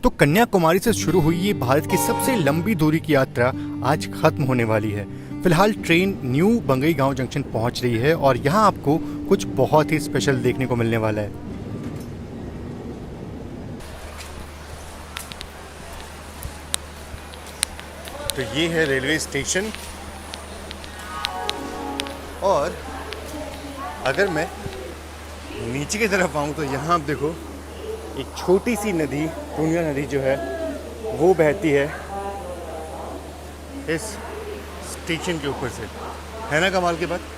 तो कन्याकुमारी से शुरू हुई ये भारत की सबसे लंबी दूरी की यात्रा आज खत्म होने वाली है। फिलहाल ट्रेन न्यू बंगईगांव जंक्शन पहुंच रही है और यहाँ आपको कुछ बहुत ही स्पेशल देखने को मिलने वाला है। तो ये है रेलवे स्टेशन और अगर मैं नीचे की तरफ आऊँ तो यहाँ आप देखो एक छोटी सी नदी पूर्णिया नदी जो है वो बहती है इस स्टेशन के ऊपर से। है ना कमाल की बात।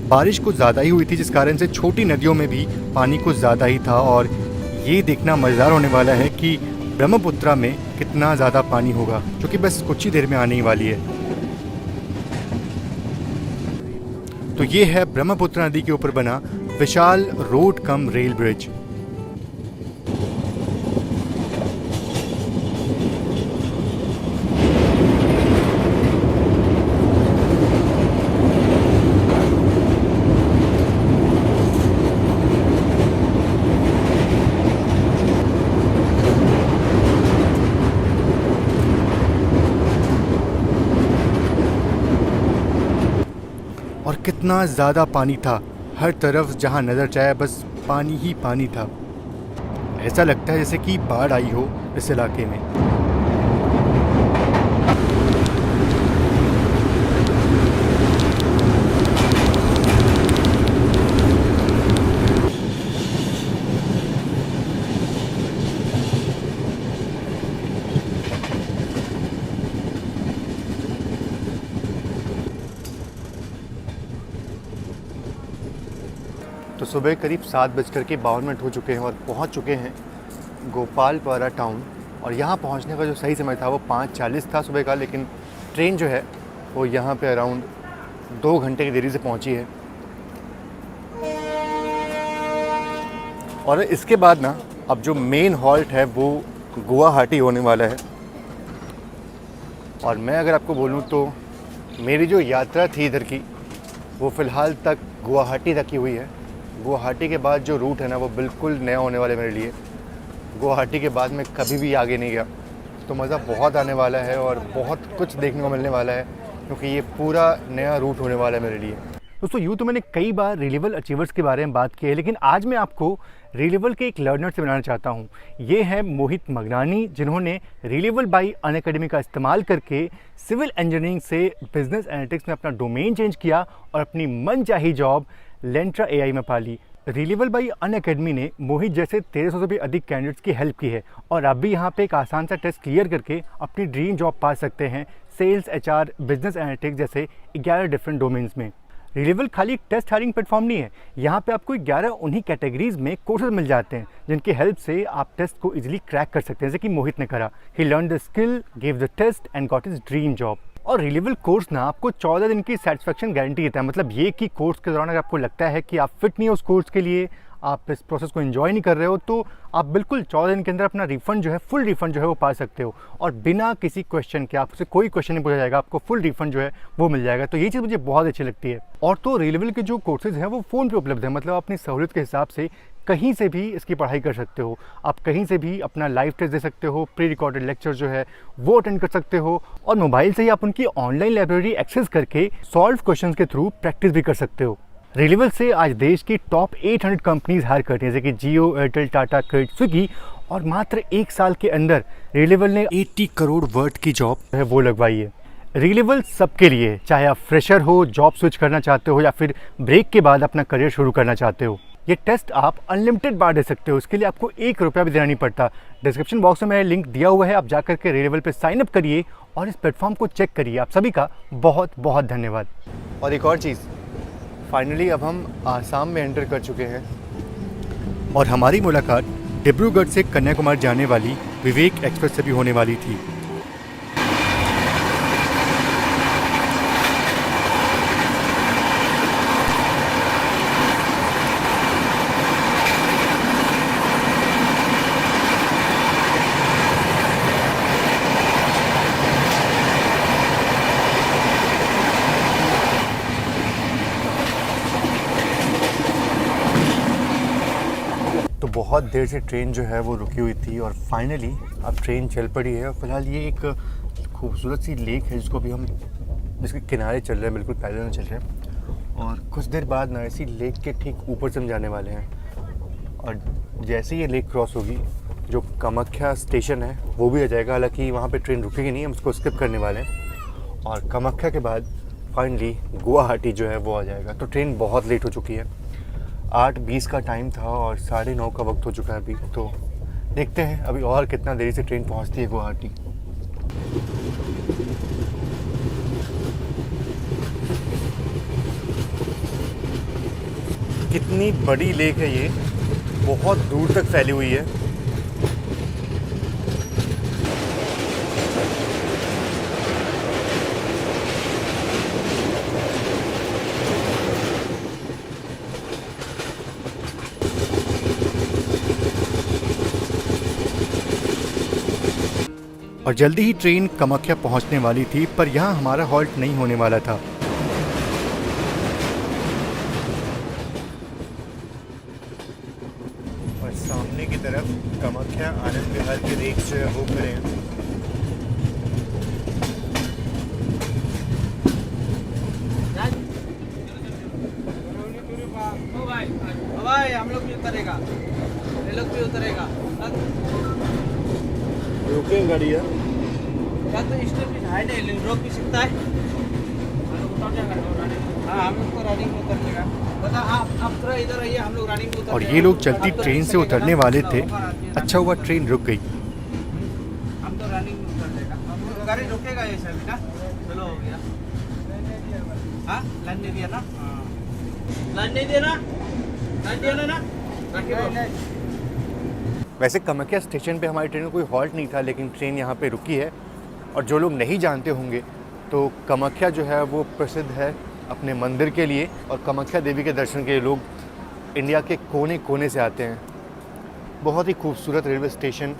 बारिश कुछ ज़्यादा ही हुई थी जिस कारण से छोटी नदियों में भी पानी कुछ ज़्यादा ही था और ये देखना मज़ेदार होने वाला है कि ब्रह्मपुत्रा में कितना ज़्यादा पानी होगा, जो कि बस कुछ ही देर में आने ही वाली है। तो ये है ब्रह्मपुत्रा नदी के ऊपर बना विशाल रोड कम रेल ब्रिज। और कितना ज़्यादा पानी था, हर तरफ जहाँ नज़र जाए बस पानी ही पानी था। ऐसा लगता है जैसे कि बाढ़ आई हो इस इलाके में। तो सुबह करीब 7:52 हो चुके हैं और पहुंच चुके हैं गोपालपारा टाउन। और यहाँ पहुंचने का जो सही समय था वो 5:40 था सुबह का, लेकिन ट्रेन जो है वो यहाँ पे अराउंड 2 घंटे की देरी से पहुंची है। और इसके बाद ना अब जो मेन हॉल्ट है वो गुवाहाटी होने वाला है। और मैं अगर आपको बोलूँ तो मेरी जो यात्रा थी इधर की वो फ़िलहाल तक गुवाहाटी तक ही हुई है। गुवाहाटी के बाद जो रूट है ना वो बिल्कुल नया होने वाला है मेरे लिए। गुवाहाटी के बाद मैं कभी भी आगे नहीं गया, तो मज़ा बहुत आने वाला है और बहुत कुछ देखने को मिलने वाला है, क्योंकि ये पूरा नया रूट होने वाला है मेरे लिए। दोस्तों यूँ तो मैंने कई बार रीलेबल अचीवर्स के बारे में बात की है, लेकिन आज मैं आपको रीलेबल के एक लर्नर से बनाना चाहता हूँ। ये है मोहित मगनानी, जिन्होंने रीलेबल बाई अनअकैडमी का इस्तेमाल करके सिविल इंजीनियरिंग से बिजनेस एनालिटिक्स में अपना डोमेन चेंज किया और अपनी मनचाही जॉब लेंट्रा एआई में पाली। रीलेबल बाई अनअकैडमी ने मोहित जैसे 1300 से भी अधिक कैंडिडेट्स की हेल्प की है और आप भी यहाँ पे एक आसान सा टेस्ट क्लियर करके अपनी ड्रीम जॉब पा सकते हैं सेल्स, एचआर, बिजनेस एनालिटिक्स जैसे 11 डिफरेंट डोमेन्स में। रीलेबल खाली एक टेस्ट हायरिंग प्लेटफॉर्म नहीं है, यहाँ पे आपको 11 उन्हीं कैटेगरीज में कोर्सेज मिल जाते हैं जिनकी हेल्प से आप टेस्ट को इजीली क्रैक कर सकते हैं, जैसे कि मोहित ने करा। He learn the skill, give the test and got his dream job. और रीलेबल कोर्स ना आपको 14 दिन की सेटिस्फेक्शन गारंटी देता है। मतलब ये कि कोर्स के दौरान अगर आपको लगता है कि आप फिट नहीं हो उस कोर्स के लिए, आप इस प्रोसेस को एंजॉय नहीं कर रहे हो, तो आप बिल्कुल 14 दिन के अंदर अपना रिफ़ंड जो है, फुल रिफ़ंड जो है वो पा सकते हो। और बिना किसी क्वेश्चन के, आपसे कोई क्वेश्चन नहीं पूछा जाएगा, आपको फुल रिफ़ंड जो है वो मिल जाएगा। तो ये चीज़ मुझे बहुत अच्छी लगती है। और तो रेलेवल के जो कोर्सेज़ हैं वो फ़ोन पे उपलब्ध है, मतलब अपनी सहूलियत के हिसाब से कहीं से भी इसकी पढ़ाई कर सकते हो। आप कहीं से भी अपना लाइव टेस्ट दे सकते हो, प्री रिकॉर्डेड लेक्चर जो है वो अटेंड कर सकते हो, और मोबाइल से ही आप उनकी ऑनलाइन लाइब्रेरी एक्सेस करके सॉल्व क्वेश्चंस के थ्रू प्रैक्टिस भी कर सकते हो। रेलेवल से आज देश की टॉप 800 कंपनीज हायर करती हैं, जैसे कि जियो, एयरटेल, टाटा, क्रेडिट, स्विगी, और मात्र 1 साल के अंदर रेलेवल ने 80 करोड़ वर्थ की जॉब है वो लगवाई है। रेलेवल सबके लिए, चाहे आप फ्रेशर हो, जॉब स्विच करना चाहते हो, या फिर ब्रेक के बाद अपना करियर शुरू करना चाहते हो। ये टेस्ट आप अनलिमिटेड बार दे सकते हो, इसके लिए आपको 1 रुपया भी देना नहीं पड़ता। डिस्क्रिप्शन बॉक्स में मैंने लिंक दिया हुआ है, आप जाकर के रेलेवल पे साइन अप करिए और इस प्लेटफॉर्म को चेक करिए। आप सभी का बहुत बहुत धन्यवाद। और एक और चीज़, फाइनली अब हम आसाम में एंटर कर चुके हैं और हमारी मुलाकात डिब्रूगढ़ से कन्याकुमारी जाने वाली विवेक एक्सप्रेस से भी होने वाली थी। तो बहुत देर से ट्रेन जो है वो रुकी हुई थी और फाइनली अब ट्रेन चल पड़ी है। और फिलहाल ये एक खूबसूरत सी लेक है जिसको भी हम जिसके किनारे चल रहे हैं, बिल्कुल पैदल में चल रहे हैं। और कुछ देर बाद ना इसी लेक के ठीक ऊपर से हम जाने वाले हैं, और जैसे ही ये लेक क्रॉस होगी जो कामाख्या स्टेशन है वो भी आ जाएगा। हालांकि वहाँ पे ट्रेन रुकेगी नहीं, हम उसको स्किप करने वाले हैं। और कामाख्या के बाद फाइनली गुवाहाटी जो है वो आ जाएगा। तो ट्रेन बहुत लेट हो चुकी है, 8:20 का टाइम था और 9:30 का वक्त हो चुका है अभी। तो देखते हैं अभी और कितना देरी से ट्रेन पहुंचती है गुवाहाटी। कितनी बड़ी लेक है ये, बहुत दूर तक फैली हुई है। और जल्दी ही ट्रेन कामाख्या पहुंचने वाली थी, पर यहाँ हमारा हॉल्ट नहीं होने वाला था। और सामने की तरफ कामाख्या आनंद विहार के रेक जो है वो खड़े हैं। भाई हम लोग भी उतरेगा, ये लोग भी उतरेगा। रुके गाड़ी है या तो स्टेप हाई नहीं रोक भी सकता है। उतर जाएगा। हाँ, हम लोग तो रनिंग में उतर जाएगा। बता आप थोड़ा इधर आइए, हम लोग रनिंग में उतर। और ये लोग चलती ट्रेन से उतरने वाले थे, अच्छा हुआ ट्रेन रुक गई। हम तो रनिंग में उतर जाएगा, गाड़ी रुकेगा ये सभी ना। चलो हो गया। हाँ लाइन नहीं दिया ना, लाइन नहीं दिया ना, लाइन दिया ना। वैसे कामाख्या स्टेशन पे हमारी ट्रेन में कोई हॉल्ट नहीं था, लेकिन ट्रेन यहाँ पे रुकी है। और जो लोग नहीं जानते होंगे तो कामाख्या जो है वो प्रसिद्ध है अपने मंदिर के लिए, और कामाख्या देवी के दर्शन के लिए लोग इंडिया के कोने कोने से आते हैं। बहुत ही खूबसूरत रेलवे स्टेशन,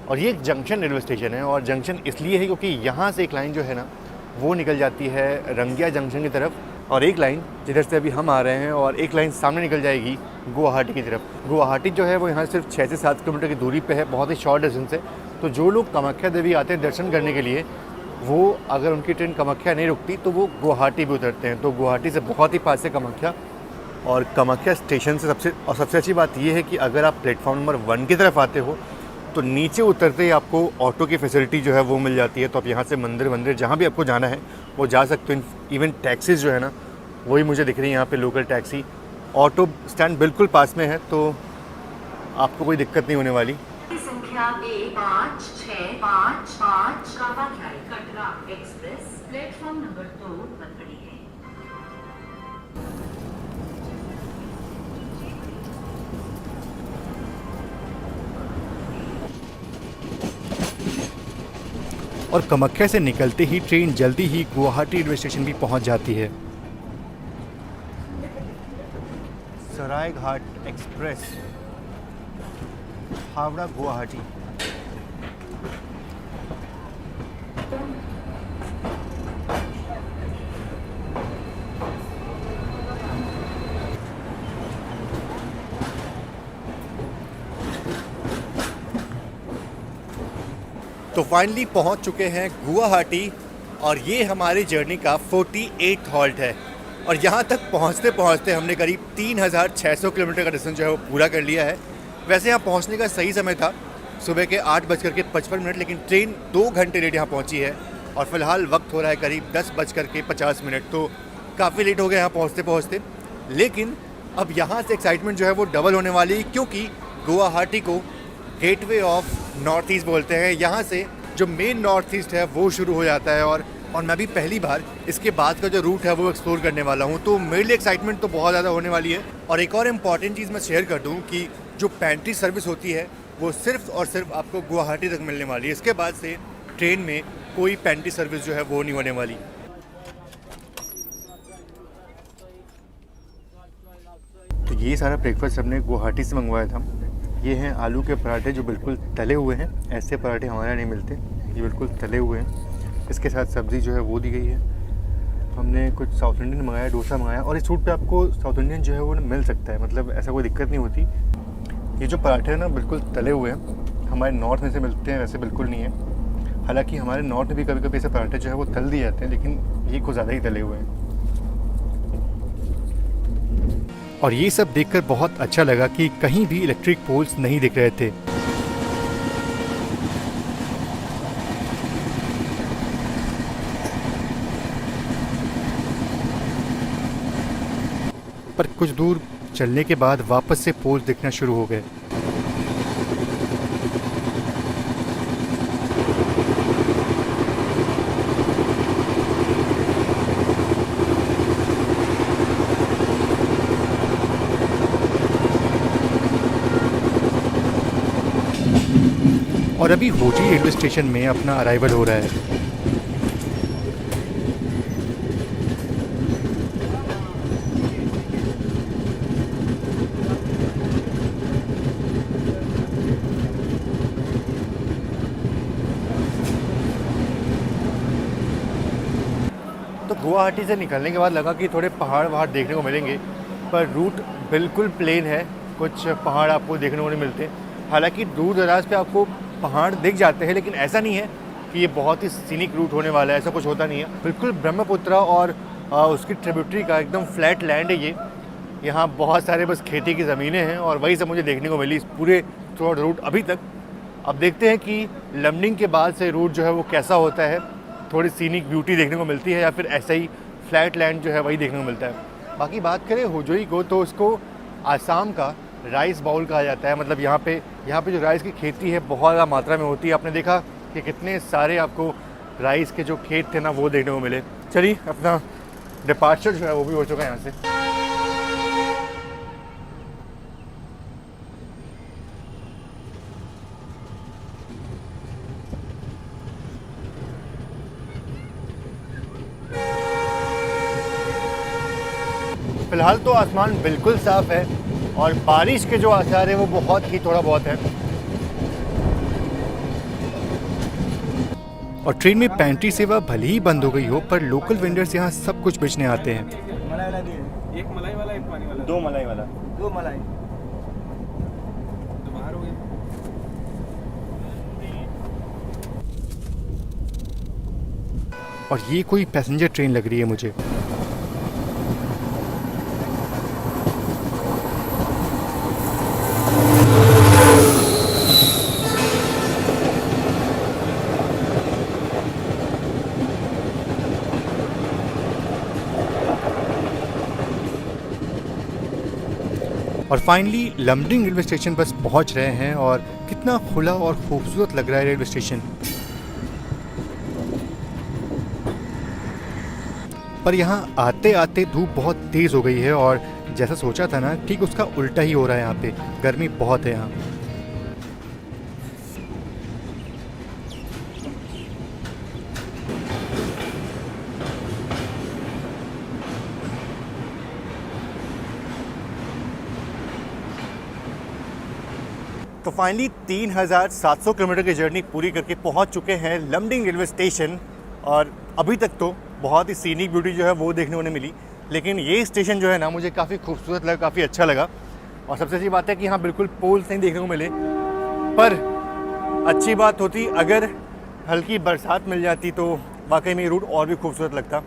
और ये एक जंक्शन रेलवे स्टेशन है। और जंक्शन इसलिए है क्योंकि यहाँ से एक लाइन जो है ना वो निकल जाती है रंगिया जंक्शन की तरफ, और एक लाइन जिधर से अभी हम आ रहे हैं, और एक लाइन सामने निकल जाएगी गुवाहाटी की तरफ। गुवाहाटी जो है वो यहाँ सिर्फ 6 से 7 किलोमीटर की दूरी पे है, बहुत ही शॉर्ट डिस्टेंस है। तो जो लोग कामाख्या देवी आते हैं दर्शन करने के लिए, वो अगर उनकी ट्रेन कामाख्या नहीं रुकती तो वो गुवाहाटी भी उतरते हैं। तो गुवाहाटी से बहुत ही पास है कामाख्या। और कामाख्या स्टेशन से सबसे अच्छी बात ये है कि अगर आप प्लेटफॉर्म नंबर 1 की तरफ आते हो तो नीचे उतरते ही आपको ऑटो की फैसिलिटी जो है वो मिल जाती है। तो आप यहाँ से मंदिर जहाँ भी आपको जाना है वो जा सकते हो। इवन टैक्सीज जो है ना वही मुझे दिख रही है यहाँ पे, लोकल टैक्सी। ऑटो स्टैंड बिल्कुल पास में है, तो आपको कोई दिक्कत नहीं होने वाली। संख्या 5655 Kamakhya Katra express platform number 2 पर खड़ी है। और कामाख्या से निकलते ही ट्रेन जल्दी ही गुवाहाटी रेलवे स्टेशन भी पहुंच जाती है। सरायघाट एक्सप्रेस हावड़ा गुवाहाटी। तो फाइनली पहुंच चुके हैं गुवाहाटी और ये हमारी जर्नी का 48 हॉल्ट है। और यहाँ तक पहुँचते पहुँचते हमने करीब 3600 किलोमीटर का डिस्टेंस जो है वो पूरा कर लिया है। वैसे यहाँ पहुँचने का सही समय था सुबह के 8:55, लेकिन ट्रेन 2 घंटे लेट यहाँ पहुँची है और फ़िलहाल वक्त हो रहा है करीब 10:50। तो काफ़ी लेट हो गया यहाँ पहुँचते पहुँचते। लेकिन अब यहाँ से एक्साइटमेंट जो है वो डबल होने वाली है, क्योंकि गुवाहाटी को गेटवे ऑफ नॉर्थ ईस्ट बोलते हैं। यहाँ से जो मेन नॉर्थ ईस्ट है वो शुरू हो जाता है और मैं भी पहली बार इसके बाद का जो रूट है वो एक्सप्लोर करने वाला हूँ। तो मेरे लिए एक्साइटमेंट तो बहुत ज़्यादा होने वाली है। और एक और इम्पॉर्टेंट चीज़ मैं शेयर कर दूँ कि जो पेंट्री सर्विस होती है वो सिर्फ और सिर्फ आपको गुवाहाटी तक मिलने वाली है। इसके बाद से ट्रेन में कोई पेंट्री सर्विस जो है वो नहीं होने वाली। तो ये सारा ब्रेकफास्ट हमने गुवाहाटी से मंगवाया था। ये हैं आलू के पराठे जो बिल्कुल तले हुए हैं। ऐसे पराठे हमारे यहाँ नहीं मिलते, ये बिल्कुल तले हुए हैं। इसके साथ सब्ज़ी जो है वो दी गई है। हमने कुछ साउथ इंडियन मंगाया, डोसा मंगाया। और इस रूट पे आपको साउथ इंडियन जो है वो मिल सकता है, मतलब ऐसा कोई दिक्कत नहीं होती। ये जो पराठे हैं ना बिल्कुल तले हुए हैं। हमारे नॉर्थ में से मिलते हैं वैसे बिल्कुल नहीं है। हालांकि हमारे नॉर्थ में भी कभी कभी ऐसे पराठे जो है वो तल दिए जाते हैं, लेकिन ये कुछ ज़्यादा ही तले हुए हैं। और ये सब देखकर बहुत अच्छा लगा कि कहीं भी इलेक्ट्रिक पोल्स नहीं दिख रहे थे। पर कुछ दूर चलने के बाद वापस से पोल्स दिखना शुरू हो गए। और अभी होजी रेलवे स्टेशन में अपना अराइवल हो रहा है। तो गुवाहाटी से निकलने के बाद लगा कि थोड़े पहाड़ वहाड़ देखने को मिलेंगे, पर रूट बिल्कुल प्लेन है। कुछ पहाड़ आपको देखने को नहीं मिलते। हालांकि दूर दराज पे आपको पहाड़ दिख जाते हैं, लेकिन ऐसा नहीं है कि ये बहुत ही सीनिक रूट होने वाला है, ऐसा कुछ होता नहीं है। बिल्कुल ब्रह्मपुत्र और उसकी ट्रिब्यूटरी का एकदम फ्लैट लैंड है ये। यहाँ बहुत सारे बस खेती की ज़मीनें हैं और वही सब मुझे देखने को मिली इस पूरे थ्रू रूट अभी तक। अब देखते हैं कि लमडिंग के बाद से रूट जो है वो कैसा होता है। थोड़ी सीनिक ब्यूटी देखने को मिलती है या फिर ऐसा ही फ्लैट लैंड जो है वही देखने को मिलता है। बाकी बात करें होजोई को, तो उसको आसाम का राइस बाउल कहा जाता है। मतलब यहाँ पे जो राइस की खेती है बहुत ज़्यादा मात्रा में होती है। आपने देखा कि कितने सारे आपको राइस के जो खेत थे ना वो देखने को मिले। चलिए अपना डिपार्चर जो है वो भी हो चुका है यहाँ से। फिलहाल तो आसमान बिल्कुल साफ है और बारिश के जो आसार है वो बहुत ही थोड़ा बहुत है। और ट्रेन में पेंट्री सेवा भले ही बंद हो गई हो, पर लोकल वेंडर्स यहाँ सब कुछ बेचने आते हैं। मलाई वाला दिए, एक मलाई वाला, एक पानी वाला। दो मलाई वाला, दो मलाई। तो बाहर हो गया। और ये कोई पैसेंजर ट्रेन लग रही है मुझे। और finally Lumding railway station bus पहुंच रहे हैं और कितना खुला और खूबसूरत लग रहा है रेलवे स्टेशन। पर यहाँ आते आते धूप बहुत तेज़ हो गई है और जैसा सोचा था ना ठीक उसका उल्टा ही हो रहा है। यहाँ पे गर्मी बहुत है यहाँ। तो फाइनली 3700 किलोमीटर की जर्नी पूरी करके पहुंच चुके हैं लमडिंग रेलवे स्टेशन। और अभी तक तो बहुत ही सीनिक ब्यूटी जो है वो देखने को नहीं मिली, लेकिन ये स्टेशन जो है ना मुझे काफ़ी खूबसूरत लगा, काफ़ी अच्छा लगा। और सबसे अच्छी बात है कि यहाँ बिल्कुल पोल्स नहीं देखने को मिले, पर अच्छी बात होती अगर हल्की बरसात मिल जाती तो वाकई में ये रूट और भी खूबसूरत लगता।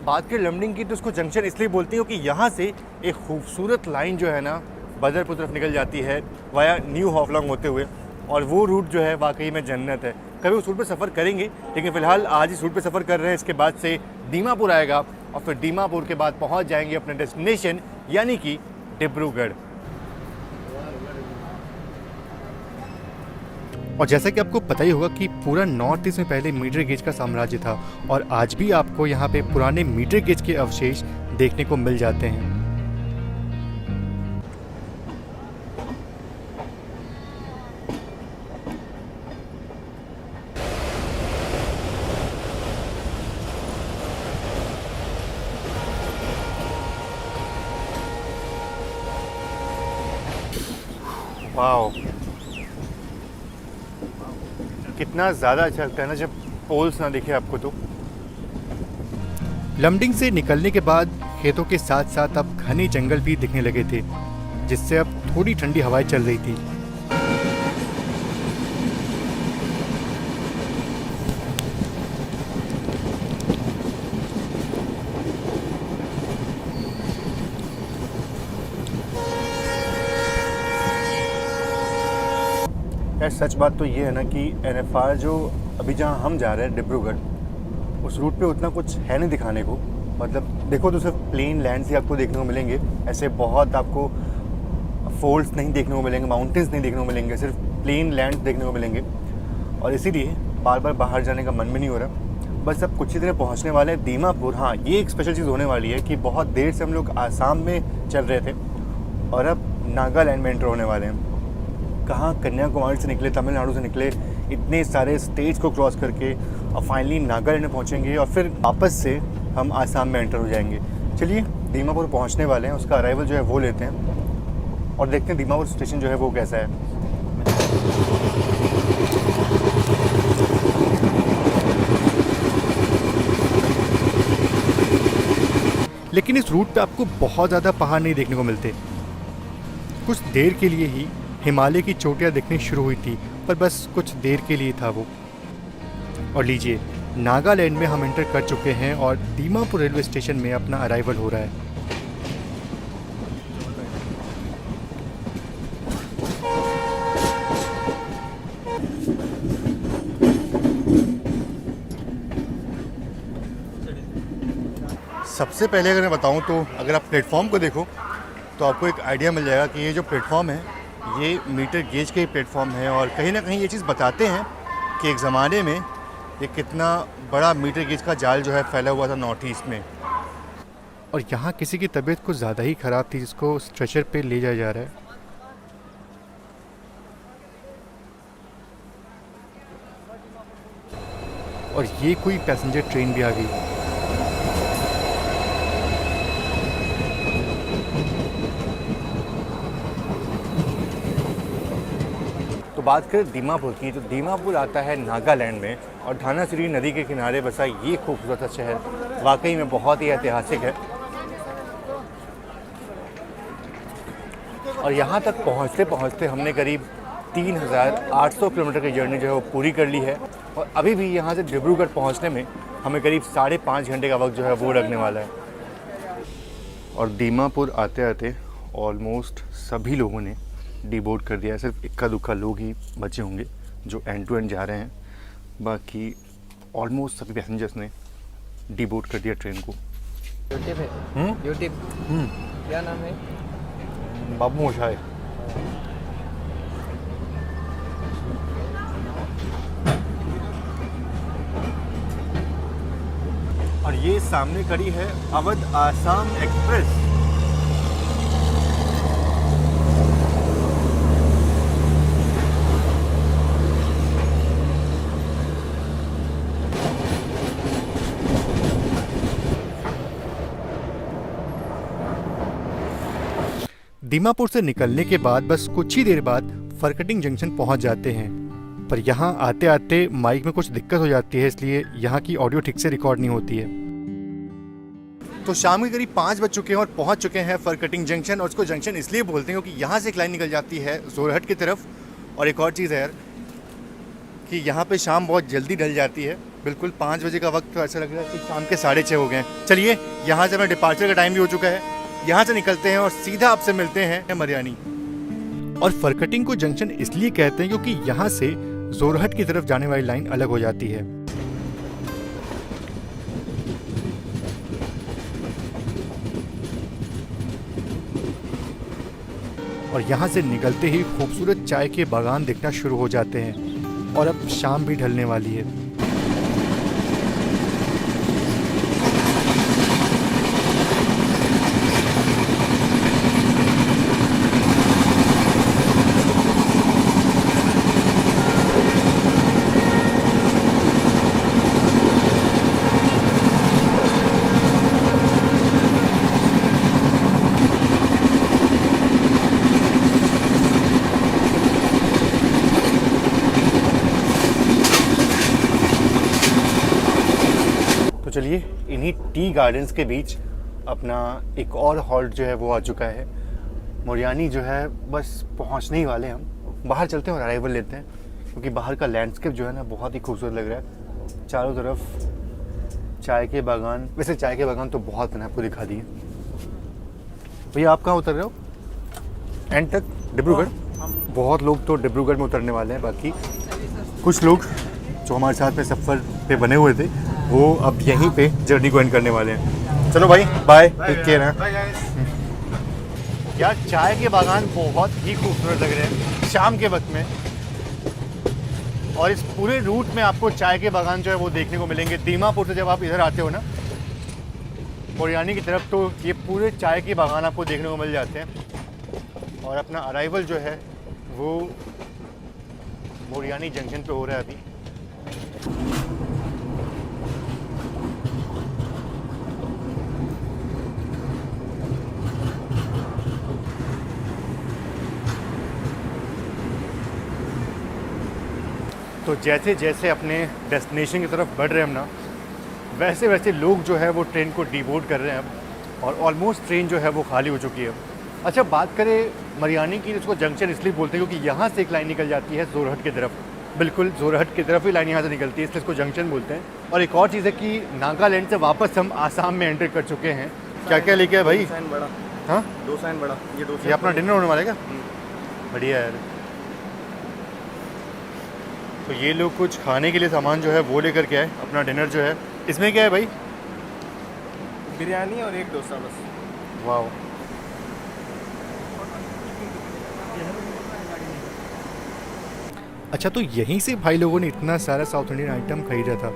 बात करें लमडिंग की तो उसको जंक्शन इसलिए बोलती हूँ कि यहाँ से एक खूबसूरत लाइन जो है ना बदरपुर तरफ निकल जाती है वाया न्यू हॉफलॉन्ग होते हुए, और वो रूट जो है वाकई में जन्नत है। कभी उस रूट पे सफ़र करेंगे, लेकिन फ़िलहाल आज इस रूट पे सफ़र कर रहे हैं। इसके बाद से दीमापुर आएगा और फिर दीमापुर के बाद पहुंच जाएंगे अपने डेस्टिनेशन यानी कि डिब्रूगढ़। और जैसा कि आपको पता ही होगा कि पूरा नॉर्थ ईस्ट में पहले मीटर गेज का साम्राज्य था, और आज भी आपको यहाँ पे पुराने मीटर गेज के अवशेष देखने को मिल जाते हैं। वाओ, कितना ज़्यादा अच्छा लगता है ना जब पोल्स ना दिखे आपको। तो लमडिंग से निकलने के बाद खेतों के साथ साथ अब घने जंगल भी दिखने लगे थे, जिससे अब थोड़ी ठंडी हवाएं चल रही थी। यार सच बात तो ये है ना कि NFR जो अभी जहाँ हम जा रहे हैं डिब्रूगढ़, उस रूट पे उतना कुछ है नहीं दिखाने को। मतलब देखो तो सिर्फ प्लेन लैंड्स ही आपको देखने को मिलेंगे, ऐसे बहुत आपको फोल्ड्स नहीं देखने को मिलेंगे, माउंटेन्स नहीं देखने को मिलेंगे, सिर्फ प्लेन लैंड देखने को मिलेंगे। और इसीलिए बार बार बाहर जाने का मन भी नहीं हो रहा। बस अब कुछ ही देर पहुँचने वाले हैं दीमापुर। हाँ, ये एक स्पेशल चीज़ होने वाली है कि बहुत देर से हम लोग आसाम में चल रहे थे और अब नागालैंड में एंटर होने वाले हैं। कहाँ कन्याकुमारी से निकले, तमिलनाडु से निकले, इतने सारे स्टेट्स को क्रॉस करके और फाइनली नागालैंड में पहुँचेंगे और फिर वापस से हम आसाम में एंटर हो जाएंगे। चलिए दीमापुर पहुँचने वाले हैं, उसका अराइवल जो है वो लेते हैं और देखते हैं दीमापुर स्टेशन जो है वो कैसा है। लेकिन इस रूट पे आपको बहुत ज़्यादा पहाड़ नहीं देखने को मिलते। कुछ देर के लिए ही हिमालय की चोटियाँ दिखनी शुरू हुई थी, पर बस कुछ देर के लिए था वो। और लीजिए, नागालैंड में हम एंटर कर चुके हैं और दीमापुर रेलवे स्टेशन में अपना अराइवल हो रहा है। सबसे पहले अगर मैं बताऊं तो अगर आप प्लेटफॉर्म को देखो तो आपको एक आइडिया मिल जाएगा कि ये जो प्लेटफॉर्म है ये मीटर गेज के प्लेटफॉर्म है। और कहीं ना कहीं ये चीज़ बताते हैं कि एक ज़माने में ये कितना बड़ा मीटर गेज का जाल जो है फैला हुआ था नॉर्थ ईस्ट में। और यहाँ किसी की तबीयत कुछ ज़्यादा ही ख़राब थी, जिसको स्ट्रेचर पे ले जाया जा रहा है। और ये कोई पैसेंजर ट्रेन भी आ गई। बात करें दीमापुर की तो दीमापुर आता है नागालैंड में और धनासिरी नदी के किनारे बसा ये खूबसूरत सा शहर वाकई में बहुत ही ऐतिहासिक है। और यहाँ तक पहुँचते पहुँचते हमने करीब 3800 किलोमीटर की जर्नी जो है वो पूरी कर ली है। और अभी भी यहाँ से डिब्रूगढ़ पहुँचने में हमें करीब 5.5 घंटे का वक्त जो है वो लगने वाला है। और दीमापुर आते आते ऑलमोस्ट सभी लोगों ने डिबोर्ड कर दिया है। सिर्फ इक्का दुक्का लोग ही बचे होंगे जो एंड टू एंड जा रहे हैं, बाकी ऑलमोस्ट सभी पैसेंजर्स ने डिबोर्ड कर दिया ट्रेन को। यूट्यूब है, यूट्यूब क्या नाम है? बाबू मोशाय। और ये सामने खड़ी है अवध आसाम एक्सप्रेस। दीमापुर से निकलने के बाद बस कुछ ही देर बाद फरकटिंग जंक्शन पहुंच जाते हैं, पर यहाँ आते आते माइक में कुछ दिक्कत हो जाती है, इसलिए यहाँ की ऑडियो ठीक से रिकॉर्ड नहीं होती है। तो शाम के करीब 5 बज चुके हैं और पहुंच चुके हैं फरकटिंग जंक्शन। और उसको जंक्शन इसलिए बोलते हैं क्योंकि यहाँ से एक लाइन निकल जाती है जोरहट की तरफ। और एक और चीज़ है यार कि यहाँ पे शाम बहुत जल्दी ढल जाती है, बिल्कुल 5 बजे का वक्त, तो ऐसा लग रहा है कि शाम के 6:30 हो गए हैं। चलिए, यहाँ से हमें डिपार्चर का टाइम भी हो चुका है, यहाँ से निकलते हैं और सीधा आपसे मिलते हैं मरियानी। और फरकटिंग को जंक्शन इसलिए कहते हैं क्योंकि यहाँ से जोरहट की तरफ जाने वाली लाइन अलग हो जाती है। और यहाँ से निकलते ही खूबसूरत चाय के बागान दिखना शुरू हो जाते हैं और अब शाम भी ढलने वाली है। चलिए, इन्हीं टी गार्डन्स के बीच अपना एक और हॉल्ट जो है वो आ चुका है। मोरियानी जो है बस पहुंचने ही वाले हैं हम। बाहर चलते हैं और अराइवल लेते हैं, क्योंकि बाहर का लैंडस्केप जो है ना बहुत ही खूबसूरत लग रहा है। चारों तरफ चाय के बागान, वैसे चाय के बागान तो बहुत मैंने आपको दिखा दिए। भैया आप कहाँ उतर रहे हो? एंड तक डिब्रूगढ़? बहुत लोग तो डिब्रूगढ़ में उतरने वाले हैं, बाकी कुछ लोग जो हमारे साथ में सफ़र पे बने हुए थे वो अब यहीं पे जर्नी को एंड करने वाले हैं। चलो भाई, बाय, टेक केयर है यार। चाय के बागान बहुत ही खूबसूरत लग रहे हैं शाम के वक्त में, और इस पूरे रूट में आपको चाय के बागान जो है वो देखने को मिलेंगे। दीमापुर से जब आप इधर आते हो ना मोरियानी की तरफ, तो ये पूरे चाय के बागान आपको देखने को मिल जाते हैं। और अपना अराइवल जो है वो मोरियानी जंक्शन पे हो रहा है अभी। तो जैसे जैसे अपने डेस्टिनेशन की तरफ बढ़ रहे हैं हम ना, वैसे वैसे लोग जो है वो ट्रेन को डिबोर्ड कर रहे हैं अब, और ऑलमोस्ट ट्रेन जो है वो खाली हो चुकी है। अच्छा, बात करें मरियानी की, इसको जंक्शन इसलिए बोलते हैं क्योंकि यहाँ से एक लाइन निकल जाती है जोरहट की तरफ। बिल्कुल जोरहट की तरफ ही लाइन यहाँ से निकलती है, इसलिए इसको जंक्शन बोलते हैं। और एक और चीज़ है कि नागालैंड से वापस हम आसाम में एंटर कर चुके हैं। क्या क्या लेके आए भाई? बड़ा, हाँ, 2 साइन बड़ा। ये अपना डिनर होने वाला है क्या? बढ़िया यार। तो ये लोग कुछ खाने के लिए सामान जो है वो लेकर के आए। अपना डिनर जो है इसमें क्या है भाई? बिरयानी और 1 डोसा बस। वाह। अच्छा, तो यहीं से भाई लोगों ने इतना सारा साउथ इंडियन आइटम खरीदा था।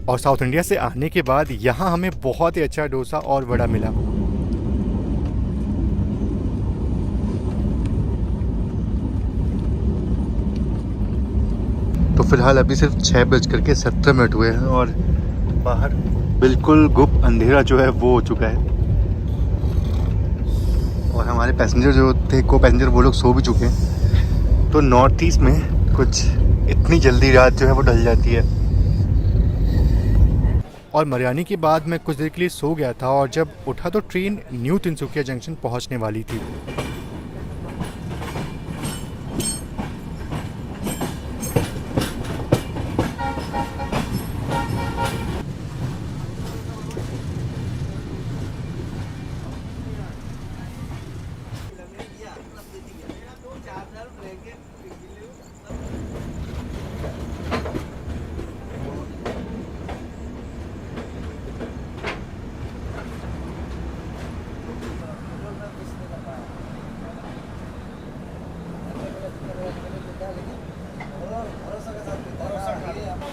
और साउथ इंडिया से आने के बाद यहाँ हमें बहुत ही अच्छा डोसा और वड़ा मिला। तो फिलहाल अभी सिर्फ 6:17 हुए हैं और बाहर बिल्कुल गुप अंधेरा जो है वो हो चुका है। और हमारे पैसेंजर जो थे, को पैसेंजर, वो लोग सो भी चुके हैं। तो नॉर्थ ईस्ट में कुछ इतनी जल्दी रात जो है वो ढल जाती है। और मरियानी के बाद मैं कुछ देर के लिए सो गया था, और जब उठा तो ट्रेन न्यू तिनसुकिया जंक्शन पहुंचने वाली थी।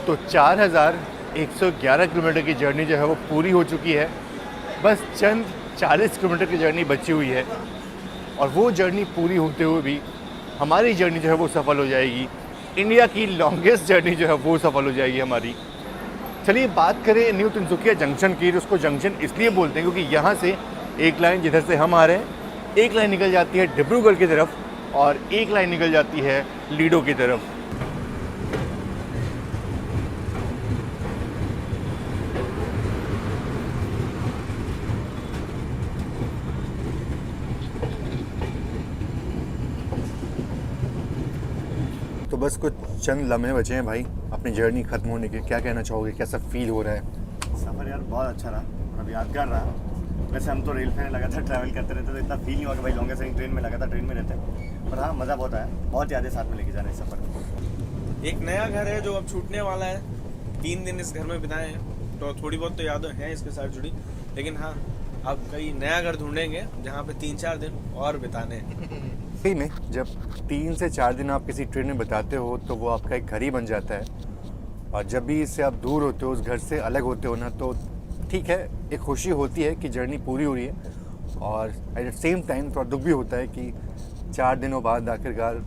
तो 4111 किलोमीटर की जर्नी जो है वो पूरी हो चुकी है। बस चंद 40 किलोमीटर की जर्नी बची हुई है, और वो जर्नी पूरी होते हुए भी हमारी जर्नी जो है वो सफल हो जाएगी, इंडिया की लॉन्गेस्ट जर्नी जो है वो सफल हो जाएगी हमारी। चलिए बात करें न्यू तिनसुकिया जंक्शन की। उसको जंक्शन इसलिए बोलते हैं क्योंकि यहाँ से एक लाइन जिधर से हम आ रहे हैं, एक लाइन निकल जाती है डिब्रूगढ़ की तरफ और एक लाइन निकल जाती है लीडो की तरफ। तो बस कुछ चंद लम्हे बचे हैं भाई अपनी जर्नी ख़त्म होने के। क्या कहना चाहोगे, कैसा फील हो रहा है? सफ़र यार बहुत अच्छा रहा और अब यादगार रहा। वैसे हम तो रेल में लगातार ट्रैवल करते रहते तो इतना फील नहीं हुआ कि भाई लॉन्गेस्ट रनिंग ट्रेन में लगातार ट्रेन में रहते हैं, पर हाँ मज़ा बहुत आया। बहुत यादें साथ में लेके जा रहे हैं सफ़र को। एक नया घर है जो अब छूटने वाला है। 3 दिन इस घर में बिताए हैं तो थोड़ी बहुत तो यादें हैं इसके साथ जुड़ी, लेकिन हाँ अब कई नया घर ढूंढेंगे जहाँ पे 3-4 दिन और बिताने हैं। सही में जब 3 से 4 दिन आप किसी ट्रेन में बिताते हो तो वो आपका एक घर ही बन जाता है। और जब भी इससे आप दूर होते हो, उस घर से अलग होते हो ना, तो ठीक है एक खुशी होती है कि जर्नी पूरी हो रही है, और एट द सेम टाइम थोड़ा दुख भी होता है कि 4 दिनों बाद आखिरकार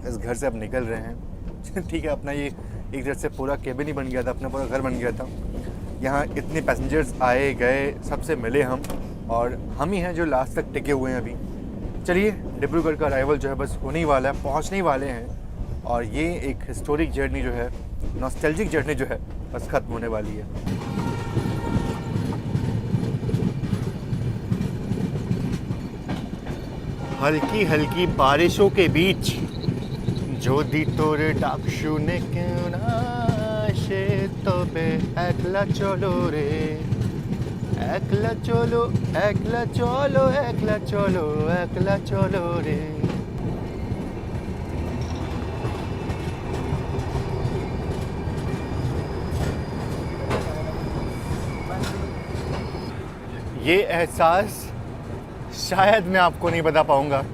इस घर से अब निकल रहे हैं। ठीक है, अपना ये एक तरह से पूरा केबिन ही बन गया था, अपना पूरा घर बन गया था। यहाँ इतने पैसेंजर्स आए गए, सबसे मिले हम, और हम ही हैं जो लास्ट तक टिके हुए हैं अभी। चलिए डिब्रूगढ़ का अराइवल जो है बस होने ही वाला है, पहुँचने ही वाले हैं, और ये एक हिस्टोरिक जर्नी जो है, नॉस्टैल्जिक जर्नी जो है बस ख़त्म होने वाली है। हल्की हल्की बारिशों के बीच যদি তোর ডাক শুনে কেউ না আসে তবে একলা চলো রে, একলা চলো একলা চলো একলা চলো একলা চলো রে। ये एहसास शायद मैं आपको नहीं बता पाऊंगा।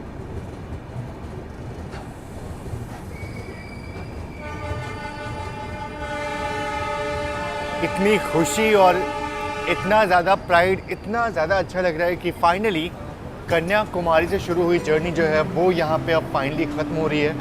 इतनी खुशी और इतना ज़्यादा प्राइड, इतना ज़्यादा अच्छा लग रहा है कि फाइनली कन्याकुमारी से शुरू हुई जर्नी जो है वो यहाँ पे अब फाइनली ख़त्म हो रही है।